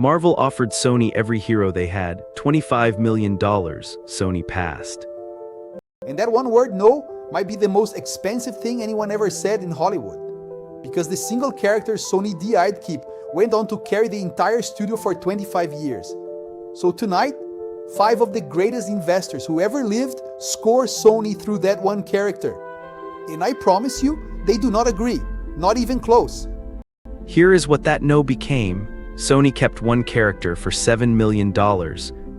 Marvel offered Sony every hero they had, $25 million. Sony passed. And that one word, no, might be the most expensive thing anyone ever said in Hollywood. Because the single character Sony DI'd keep went on to carry the entire studio for 25 years. So tonight, 5 of the greatest investors who ever lived score Sony through that one character. And I promise you, they do not agree, not even close. Here is what that no became. Sony kept one character for $7 million.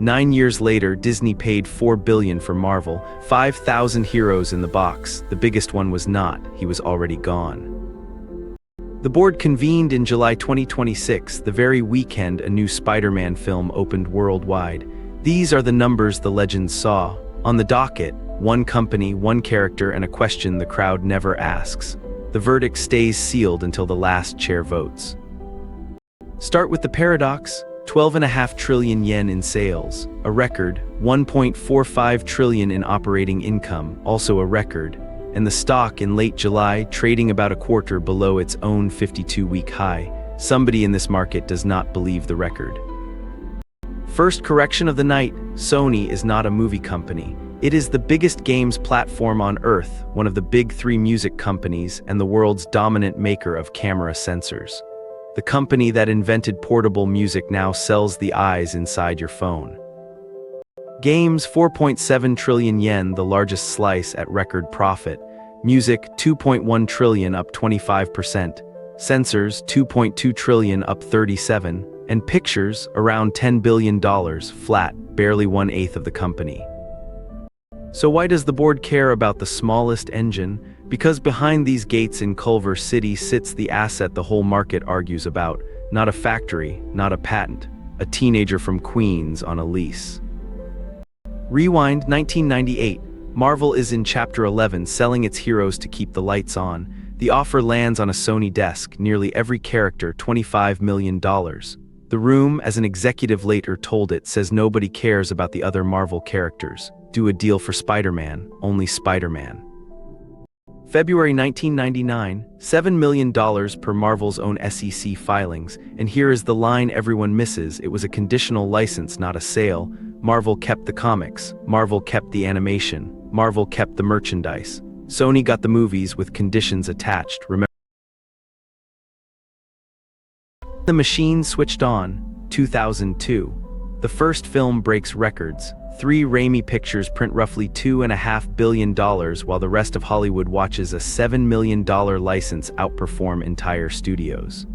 9 years later, Disney paid $4 billion for Marvel, 5,000 heroes in the box. The biggest one was not, he was already gone. The board convened in July 2026, the very weekend a new Spider-Man film opened worldwide. These are the numbers the legends saw. On the docket, one company, one character, and a question the crowd never asks. The verdict stays sealed until the last chair votes. Start with the paradox. 12.5 trillion yen in sales, a record, 1.45 trillion in operating income, also a record, and the stock in late July trading about a quarter below its own 52-week high. Somebody in this market does not believe the record. First correction of the night, Sony is not a movie company. It is the biggest games platform on Earth, one of the big 3 music companies, and the world's dominant maker of camera sensors. The company that invented portable music now sells the eyes inside your phone. Games, 4.7 trillion yen, the largest slice at record profit. Music, 2.1 trillion, up 25%. Sensors, 2.2 trillion, up 37%. And pictures, around $10 billion, flat, barely 1/8 of the company. So why does the board care about the smallest engine? Because behind these gates in Culver City sits the asset the whole market argues about. Not a factory, not a patent. A teenager from Queens on a lease. Rewind, 1998. Marvel is in Chapter 11 selling its heroes to keep the lights on. The offer lands on a Sony desk, nearly every character, $25 million. The room, as an executive later told it, says nobody cares about the other Marvel characters. Do a deal for Spider-Man, only Spider-Man. February 1999, $7 million per Marvel's own SEC filings, and here is the line everyone misses. It was a conditional license, not a sale. Marvel kept the comics, Marvel kept the animation, Marvel kept the merchandise. Sony got the movies with conditions attached. Remember, the machine switched on, 2002. The first film breaks records. 3 Raimi pictures print roughly $2.5 billion, while the rest of Hollywood watches a $7 million license outperform entire studios.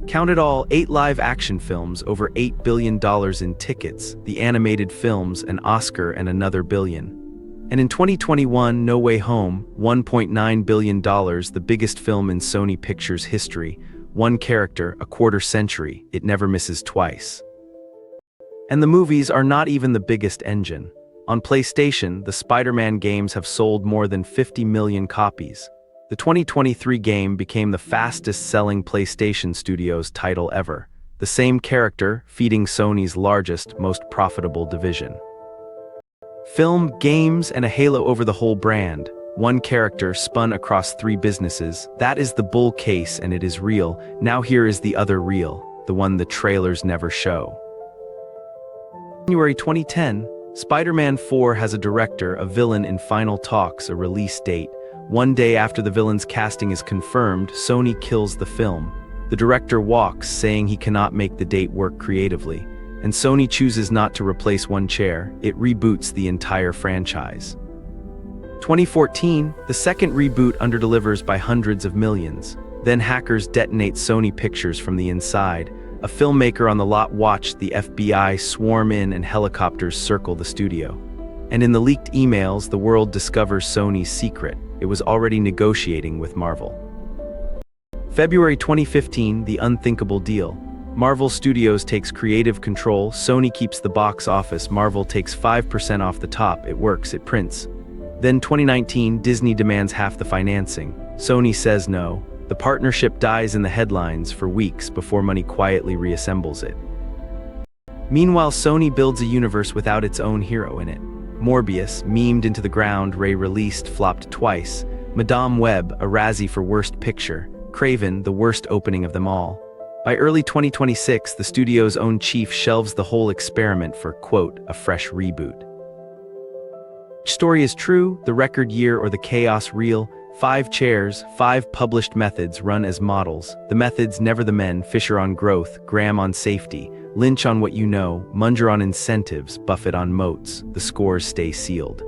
Count it all, 8 live-action films, over $8 billion in tickets, the animated films, an Oscar and another billion. And in 2021, No Way Home, $1.9 billion, the biggest film in Sony Pictures history. One character, a quarter century, it never misses twice. And the movies are not even the biggest engine. On PlayStation, the Spider-Man games have sold more than 50 million copies. The 2023 game became the fastest-selling PlayStation Studios title ever. The same character feeding Sony's largest, most profitable division. Film, games, and a halo over the whole brand. One character spun across 3 businesses. That is the bull case, and it is real. Now here is the other real, the one the trailers never show. January 2010, Spider-Man 4 has a director, a villain in final talks, a release date. One day after the villain's casting is confirmed, Sony kills the film. The director walks, saying he cannot make the date work creatively. And Sony chooses not to replace one chair, it reboots the entire franchise. 2014, the second reboot underdelivers by hundreds of millions. Then hackers detonate Sony Pictures from the inside. A filmmaker on the lot watched the FBI swarm in and helicopters circle the studio. And in the leaked emails, the world discovers Sony's secret. It was already negotiating with Marvel. February 2015, the unthinkable deal. Marvel Studios takes creative control, Sony keeps the box office, Marvel takes 5% off the top, it works, it prints. Then 2019, Disney demands half the financing. Sony says no. The partnership dies in the headlines for weeks before money quietly reassembles it. Meanwhile, Sony builds a universe without its own hero in it. Morbius, memed into the ground, re-released, flopped twice. Madame Web, a Razzie for Worst Picture. Craven, the worst opening of them all. By early 2026, the studio's own chief shelves the whole experiment for, quote, a fresh reboot. Which story is true, the record year or the chaos real? 5 chairs, 5 published methods run as models. The methods never the men, Fisher on growth, Graham on safety, Lynch on what you know, Munger on incentives, Buffett on moats. The scores stay sealed.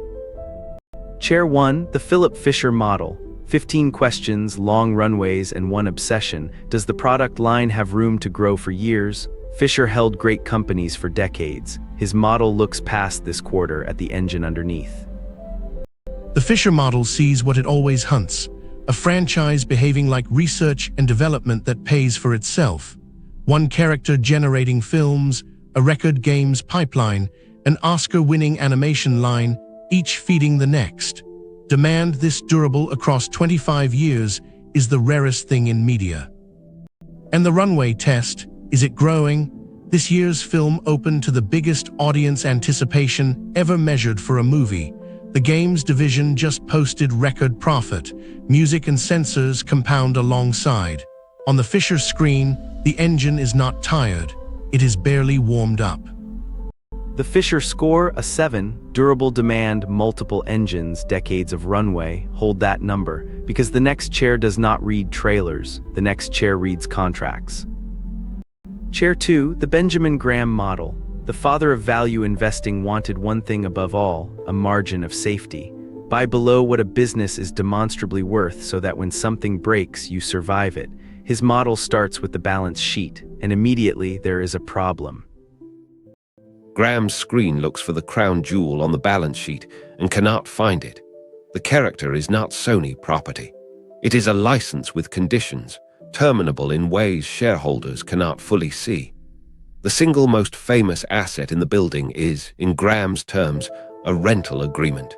Chair 1, the Philip Fisher model. 15 questions, long runways, and one obsession. Does the product line have room to grow for years? Fisher held great companies for decades. His model looks past this quarter at the engine underneath. The Fisher model sees what it always hunts, a franchise behaving like research and development that pays for itself. One character generating films, a record games pipeline, an Oscar-winning animation line, each feeding the next. Demand this durable across 25 years is the rarest thing in media. And the runway test, is it growing? This year's film opened to the biggest audience anticipation ever measured for a movie. The games division just posted record profit. Music and sensors compound alongside. On the Fisher screen, the engine is not tired. It is barely warmed up. The Fisher score, a 7, durable demand, multiple engines, decades of runway. Hold that number, because the next chair does not read trailers. The next chair reads contracts. Chair 2, the Benjamin Graham model. The father of value investing wanted one thing above all, a margin of safety. Buy below what a business is demonstrably worth so that when something breaks, you survive it. His model starts with the balance sheet, and immediately there is a problem. Graham's screen looks for the crown jewel on the balance sheet and cannot find it. The character is not Sony property. It is a license with conditions, terminable in ways shareholders cannot fully see. The single most famous asset in the building is, in Graham's terms, a rental agreement.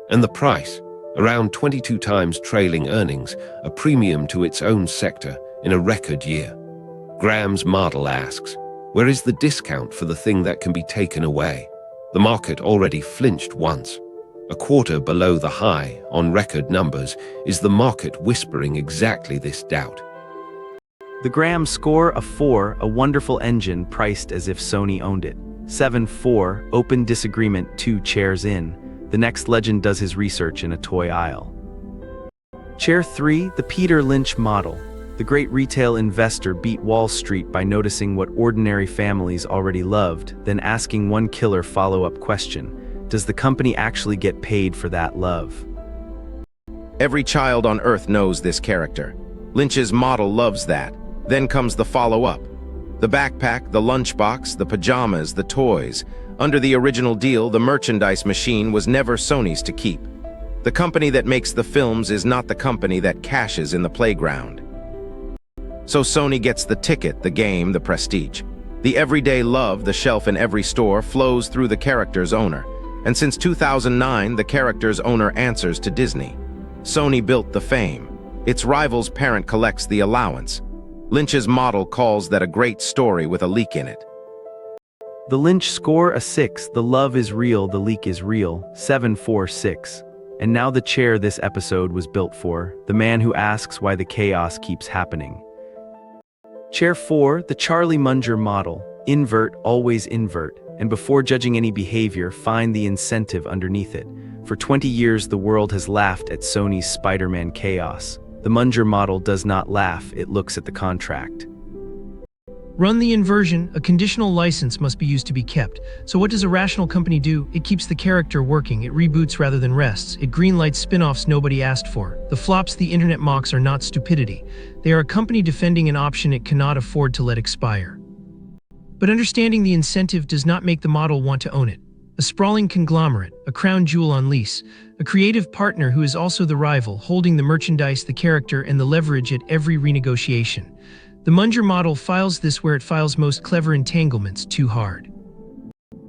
And the price, around 22 times trailing earnings, a premium to its own sector in a record year. Graham's model asks, where is the discount for the thing that can be taken away? The market already flinched once. A quarter below the high, on record numbers, is the market whispering exactly this doubt. The Graham score, a 4, a wonderful engine priced as if Sony owned it. 7-4, open disagreement 2 chairs in. The next legend does his research in a toy aisle. Chair 3, the Peter Lynch model. The great retail investor beat Wall Street by noticing what ordinary families already loved, then asking one killer follow-up question. Does the company actually get paid for that love? Every child on Earth knows this character. Lynch's model loves that. Then comes the follow-up. The backpack, the lunchbox, the pajamas, the toys. Under the original deal, the merchandise machine was never Sony's to keep. The company that makes the films is not the company that cashes in the playground. So Sony gets the ticket, the game, the prestige. The everyday love, the shelf in every store, flows through the character's owner. And since 2009, the character's owner answers to Disney. Sony built the fame. Its rival's parent collects the allowance. Lynch's model calls that a great story with a leak in it. The Lynch score, a 6, the love is real, the leak is real. 7-4-6. And now the chair this episode was built for, the man who asks why the chaos keeps happening. Chair 4, the Charlie Munger model. Invert, always invert, and before judging any behavior, find the incentive underneath it. For 20 years, the world has laughed at Sony's Spider-Man chaos. The Munger model does not laugh, it looks at the contract. Run the inversion, a conditional license must be used to be kept. So what does a rational company do? It keeps the character working, it reboots rather than rests, it greenlights spin-offs nobody asked for. The flops the internet mocks are not stupidity. They are a company defending an option it cannot afford to let expire. But understanding the incentive does not make the model want to own it. A sprawling conglomerate, a crown jewel on lease, a creative partner who is also the rival, holding the merchandise, the character, and the leverage at every renegotiation. The Munger model files this where it files most clever entanglements, too hard.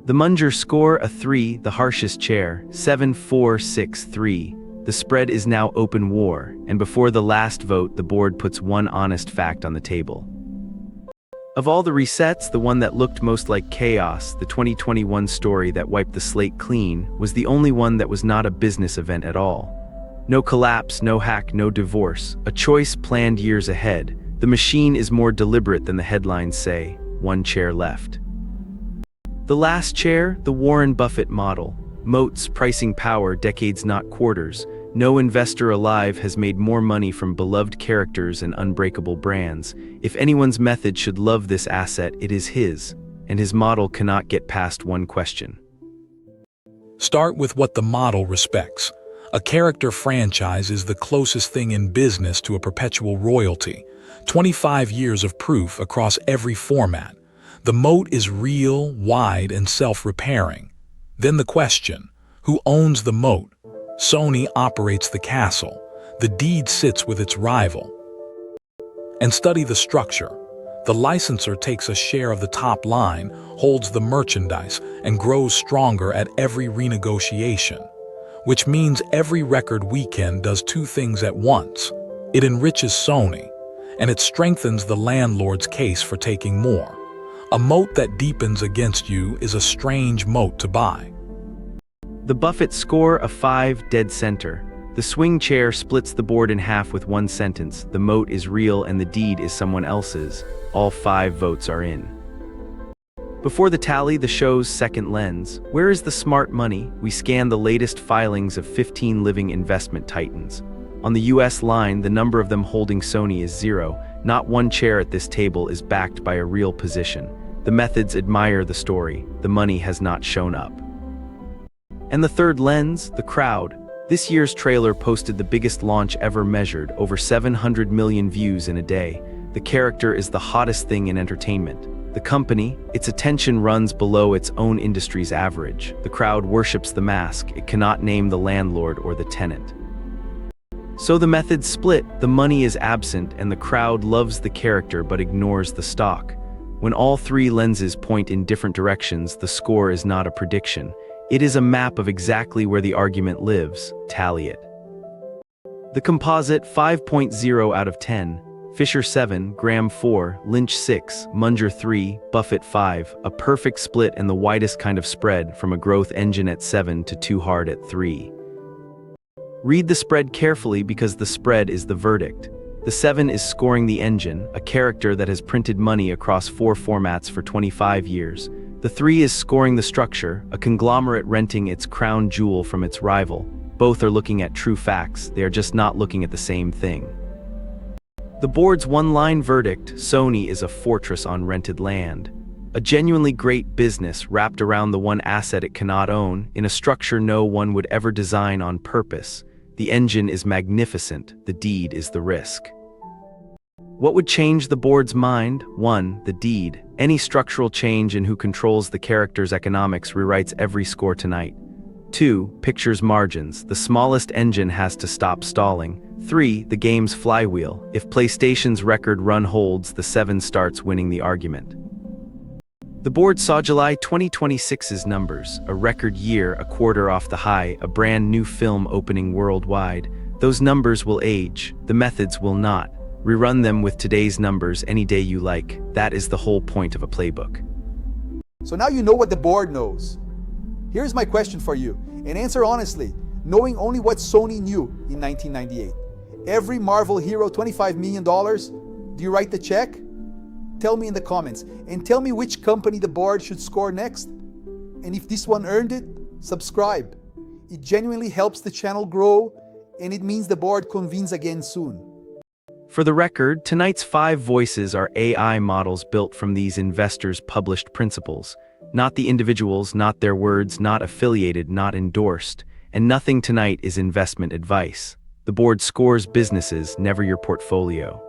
The Munger score, a 3, the harshest chair. 7-4-6-3. The spread is now open war, and before the last vote, the board puts one honest fact on the table. Of all the resets, the one that looked most like chaos, the 2021 story that wiped the slate clean, was the only one that was not a business event at all. No collapse, no hack, no divorce, a choice planned years ahead. The machine is more deliberate than the headlines say. One chair left. The last chair, the Warren Buffett model. Moats, pricing power, decades not quarters. No investor alive has made more money from beloved characters and unbreakable brands. If anyone's method should love this asset, it is his, and his model cannot get past one question. Start with what the model respects. A character franchise is the closest thing in business to a perpetual royalty. 25 years of proof across every format. The moat is real, wide, and self-repairing. Then the question, who owns the moat? Sony operates the castle. The deed sits with its rival. And study the structure. The licensor takes a share of the top line, holds the merchandise, and grows stronger at every renegotiation. Which means every record weekend does two things at once. It enriches Sony, and it strengthens the landlord's case for taking more. A moat that deepens against you is a strange moat to buy. The Buffett score, a 5, dead center. The swing chair splits the board in half with one sentence. The moat is real and the deed is someone else's. All 5 votes are in. Before the tally, the show's second lens. Where is the smart money? We scan the latest filings of 15 living investment titans. On the US line, the number of them holding Sony is 0. Not one chair at this table is backed by a real position. The methods admire the story. The money has not shown up. And the third lens, the crowd. This year's trailer posted the biggest launch ever measured, over 700 million views in a day. The character is the hottest thing in entertainment. The company, its attention runs below its own industry's average. The crowd worships the mask. It cannot name the landlord or the tenant. So the methods split, the money is absent, and the crowd loves the character but ignores the stock. When all 3 lenses point in different directions, the score is not a prediction. It is a map of exactly where the argument lives. Tally it. The composite, 5.0 out of 10. Fisher 7, Graham 4, Lynch 6, Munger 3, Buffett 5, a perfect split and the widest kind of spread, from a growth engine at 7 to too hard at 3. Read the spread carefully because the spread is the verdict. The 7 is scoring the engine, a character that has printed money across 4 formats for 25 years. The 3 is scoring the structure, a conglomerate renting its crown jewel from its rival. Both are looking at true facts, they are just not looking at the same thing. The board's one-line verdict, Sony is a fortress on rented land. A genuinely great business wrapped around the one asset it cannot own, in a structure no one would ever design on purpose. The engine is magnificent, the deed is the risk. What would change the board's mind? 1. The deed. Any structural change in who controls the character's economics rewrites every score tonight. 2. Picture's margins. The smallest engine has to stop stalling. 3. The game's flywheel. If PlayStation's record run holds, the 7 starts winning the argument. The board saw July 2026's numbers, a record year, a quarter off the high, a brand new film opening worldwide. Those numbers will age, the methods will not. Rerun them with today's numbers any day you like. That is the whole point of a playbook. So now you know what the board knows. Here's my question for you, and answer honestly, knowing only what Sony knew in 1998. Every Marvel hero, $25 million, do you write the check? Tell me in the comments, and tell me which company the board should score next. And if this one earned it, subscribe. It genuinely helps the channel grow, and it means the board convenes again soon. For the record, tonight's 5 voices are AI models built from these investors' published principles. Not the individuals, not their words, not affiliated, not endorsed. And nothing tonight is investment advice. The board scores businesses, never your portfolio.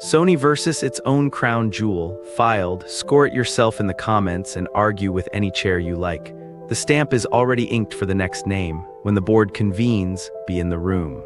Sony versus its own crown jewel, filed, score it yourself in the comments and argue with any chair you like. The stamp is already inked for the next name. When the board convenes, be in the room.